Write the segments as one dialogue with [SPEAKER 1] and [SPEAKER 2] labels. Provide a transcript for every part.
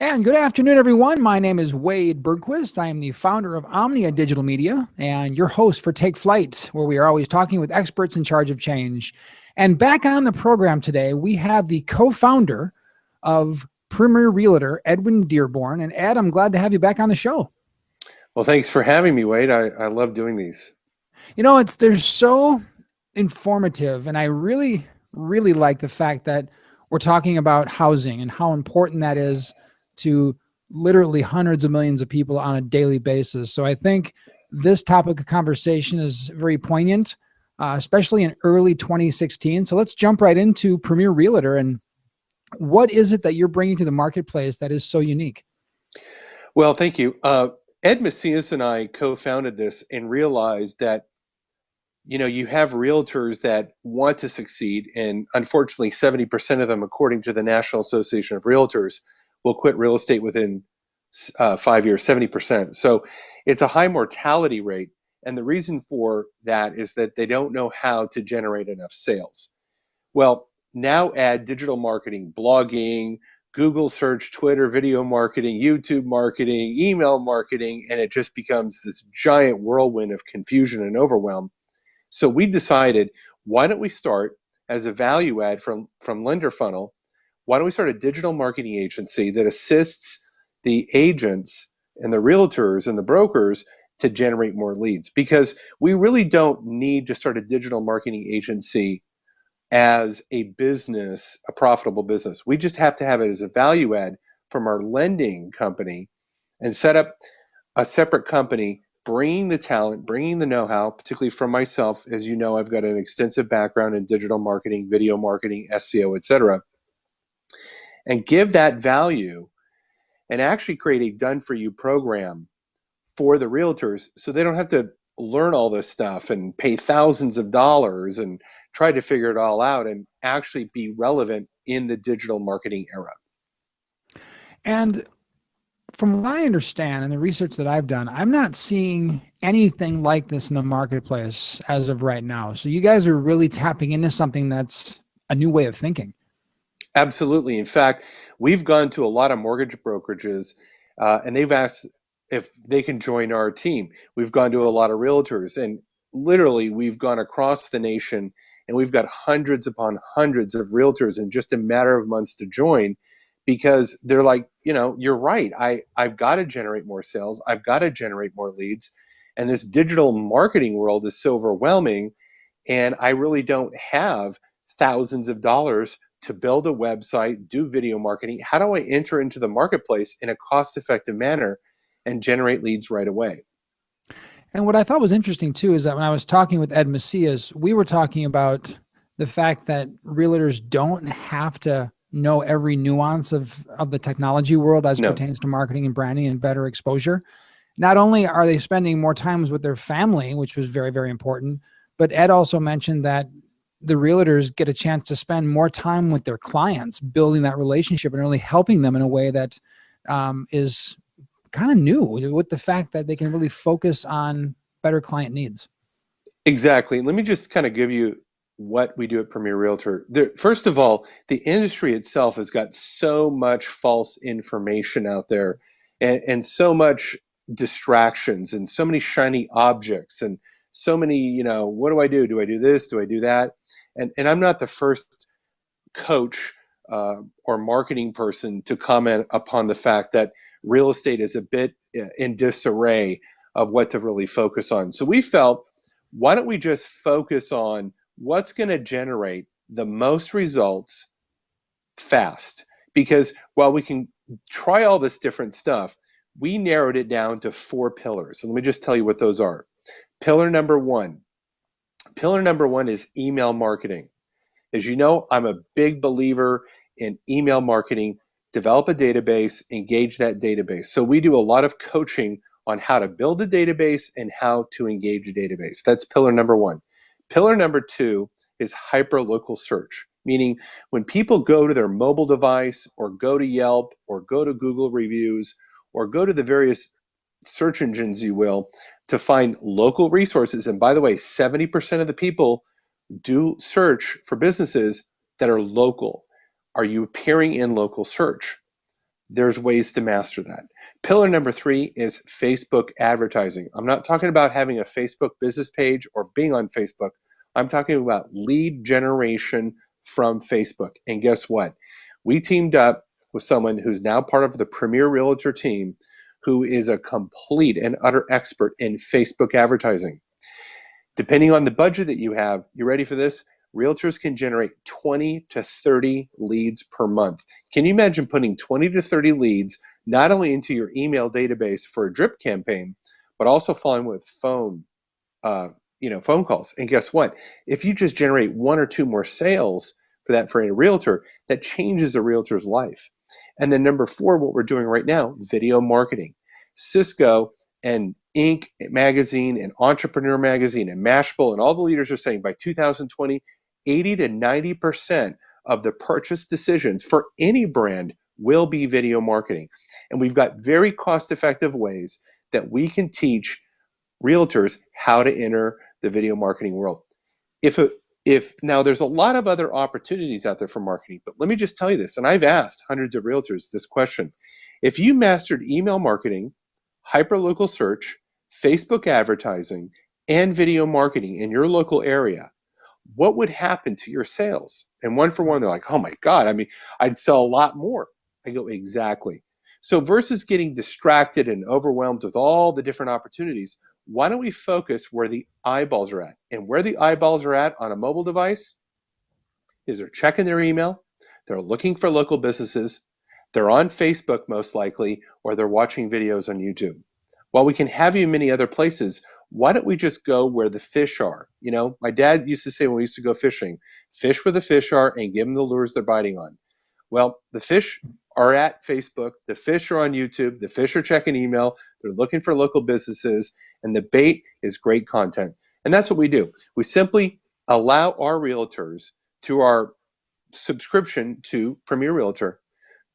[SPEAKER 1] And good afternoon, everyone. My name is Wade Bergquist. I am the founder of Omnia Digital Media and your host for Take Flight, where we are always talking with experts in charge of change. And back on the program today, we have the co-founder of Premier Realtor, Edwin Dearborn. And Ed, I'm glad to have you back on the show.
[SPEAKER 2] Well, thanks for having me, Wade. I love doing these.
[SPEAKER 1] They're so informative, and I really like the fact that we're talking about housing and how important that is to literally hundreds of millions of people on a daily basis. So I think this topic of conversation is very poignant, especially in early 2016. So let's jump right into Premier Realtor. And what is it that you're bringing to the marketplace that is so unique?
[SPEAKER 2] Well, thank you. Ed Macias and I co-founded this and realized that, you have realtors that want to succeed, and unfortunately, 70% of them, according to the National Association of Realtors, will quit real estate within 5 years, 70%. So it's a high mortality rate. And the reason for that is that they don't know how to generate enough sales. Well, now add digital marketing, blogging, Google search, Twitter, video marketing, YouTube marketing, email marketing, and it just becomes this giant whirlwind of confusion and overwhelm. So we decided, why don't we start as a value add from Lender Funnel? Why don't we start a digital marketing agency that assists the agents and the realtors and the brokers to generate more leads? Because we really don't need to start a digital marketing agency as a business, a profitable business. We just have to have it as a value add from our lending company and set up a separate company, bringing the talent, bringing the know-how, particularly from myself. As you know, I've got an extensive background in digital marketing, video marketing, SEO, etc., and give that value and actually create a done-for-you program for the realtors so they don't have to learn all this stuff and pay thousands of dollars and try to figure it all out and actually be relevant in the digital marketing era.
[SPEAKER 1] And from what I understand and the research that I've done, I'm not seeing anything like this in the marketplace as of right now. So you guys are really tapping into something that's a new way of thinking.
[SPEAKER 2] Absolutely. In fact, we've gone to a lot of mortgage brokerages and they've asked if they can join our team. We've gone to a lot of realtors, and literally we've gone across the nation, and we've got hundreds upon hundreds of realtors in just a matter of months to join, because they're like, you're right. I've got to generate more sales. I've got to generate more leads. And this digital marketing world is so overwhelming. And I really don't have thousands of dollars to build a website, do video marketing. How do I enter into the marketplace in a cost-effective manner and generate leads right away?
[SPEAKER 1] And what I thought was interesting too is that when I was talking with Ed Macias, we were talking about the fact that realtors don't have to know every nuance of the technology world as it
[SPEAKER 2] No.
[SPEAKER 1] pertains to marketing and branding and better exposure. Not only are they spending more times with their family, which was very, very important, but Ed also mentioned that the realtors get a chance to spend more time with their clients, building that relationship and really helping them in a way that is kind of new, with the fact that they can really focus on better client needs.
[SPEAKER 2] Exactly. Let me just kind of give you what we do at Premier Realtor. First of all, the industry itself has got so much false information out there, and so much distractions and so many shiny objects and so many, what do I do? Do I do this? Do I do that? And I'm not the first coach or marketing person to comment upon the fact that real estate is a bit in disarray of what to really focus on. So we felt, why don't we just focus on what's going to generate the most results fast? Because while we can try all this different stuff, we narrowed it down to 4 pillars. So let me just tell you what those are. Pillar number one is email marketing. As you know, I'm a big believer in email marketing. Develop a database, engage that database. So we do a lot of coaching on how to build a database and how to engage a database. That's pillar number one. Pillar number two is hyperlocal search, meaning when people go to their mobile device or go to Yelp or go to Google reviews or go to the various search engines, you will, to find local resources. And by the way, 70% of the people do search for businesses that are local. Are you appearing in local search? There's ways to master that. Pillar number 3 is Facebook advertising. I'm not talking about having a Facebook business page or being on Facebook. I'm talking about lead generation from Facebook. And guess what? We teamed up with someone who's now part of the Premier Realtor team, who is a complete and utter expert in Facebook advertising. Depending on the budget that you have, you ready for this? Realtors can generate 20 to 30 leads per month. Can you imagine putting 20 to 30 leads not only into your email database for a drip campaign, but also following with phone calls? And guess what? If you just generate 1 or 2 more sales for a realtor, that changes a realtor's life. And then number 4, what we're doing right now, video marketing. Cisco and Inc. magazine and Entrepreneur magazine and Mashable and all the leaders are saying by 2020, 80 to 90% of the purchase decisions for any brand will be video marketing. And we've got very cost-effective ways that we can teach realtors how to enter the video marketing world. If now there's a lot of other opportunities out there for marketing, but let me just tell you this, and I've asked hundreds of realtors this question. If you mastered email marketing, hyperlocal search, Facebook advertising, and video marketing in your local area, what would happen to your sales? And one for one, they're like, oh my God, I mean, I'd sell a lot more. I go, exactly. So versus getting distracted and overwhelmed with all the different opportunities, why don't we focus where the eyeballs are at? And where the eyeballs are at on a mobile device is they're checking their email, they're looking for local businesses, they're on Facebook most likely, or they're watching videos on YouTube. While we can have you in many other places, why don't we just go where the fish are? You know, my dad used to say when we used to go fishing, fish where the fish are and give them the lures they're biting on. Well, the fish are at Facebook, the fish are on YouTube, the fish are checking email, they're looking for local businesses, and the bait is great content. And that's what we do. We simply allow our realtors, through our subscription to Premier Realtor,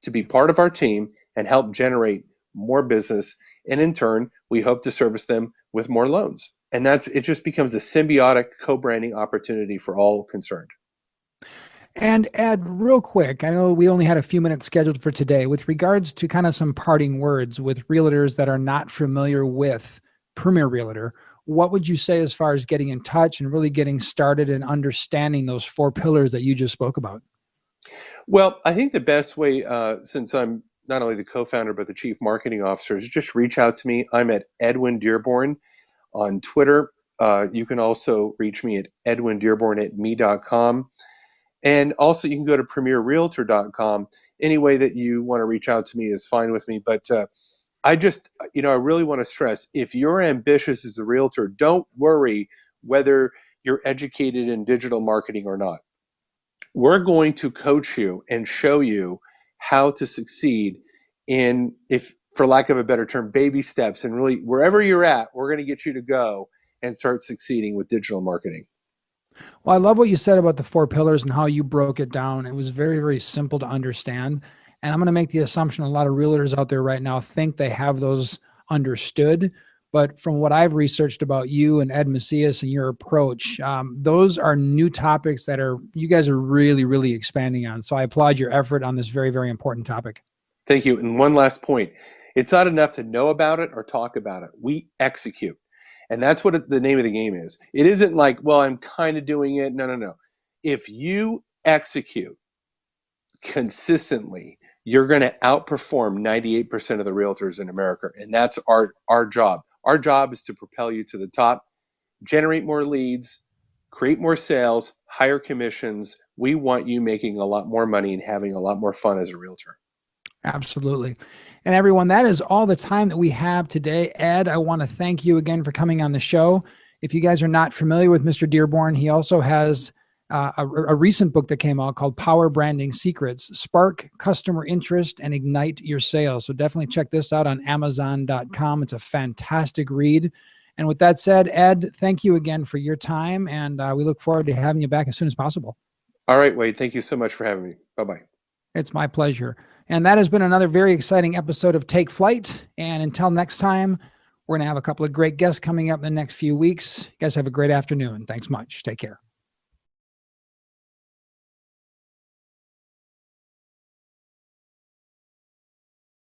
[SPEAKER 2] to be part of our team and help generate more business. And in turn, we hope to service them with more loans. And it just becomes a symbiotic co-branding opportunity for all concerned.
[SPEAKER 1] And Ed, real quick, I know we only had a few minutes scheduled for today. With regards to kind of some parting words with realtors that are not familiar with Premier Realtor, what would you say as far as getting in touch and really getting started and understanding those 4 pillars that you just spoke about?
[SPEAKER 2] Well, I think the best way, since I'm not only the co-founder but the chief marketing officer, is just reach out to me. I'm at Edwin Dearborn on Twitter. You can also reach me at edwindearborn@me.com. And also you can go to premierrealtor.com. Any way that you want to reach out to me is fine with me. But I really want to stress, if you're ambitious as a realtor, don't worry whether you're educated in digital marketing or not. We're going to coach you and show you how to succeed in, if for lack of a better term, baby steps. And really, wherever you're at, we're going to get you to go and start succeeding with digital marketing.
[SPEAKER 1] Well, I love what you said about the 4 pillars and how you broke it down. It was very, very simple to understand. And I'm going to make the assumption a lot of realtors out there right now think they have those understood. But from what I've researched about you and Ed Macias and your approach, those are new topics that you guys are really, really expanding on. So I applaud your effort on this very, very important topic.
[SPEAKER 2] Thank you. And one last point. It's not enough to know about it or talk about it. We execute. And that's what the name of the game is. It isn't like, well, I'm kind of doing it. No. If you execute consistently, you're going to outperform 98% of the realtors in America. And that's our job. Our job is to propel you to the top, generate more leads, create more sales, higher commissions. We want you making a lot more money and having a lot more fun as a realtor.
[SPEAKER 1] Absolutely. And everyone, that is all the time that we have today. Ed, I want to thank you again for coming on the show. If you guys are not familiar with Mr. Dearborn, he also has a recent book that came out called Power Branding Secrets: Spark Customer Interest and Ignite Your Sales. So definitely check this out on Amazon.com. It's a fantastic read. And with that said, Ed, thank you again for your time. And we look forward to having you back as soon as possible.
[SPEAKER 2] All right, Wade. Thank you so much for having me. Bye-bye.
[SPEAKER 1] It's my pleasure. And that has been another very exciting episode of Take Flight. And until next time, we're going to have a couple of great guests coming up in the next few weeks. You guys have a great afternoon. Thanks much. Take care.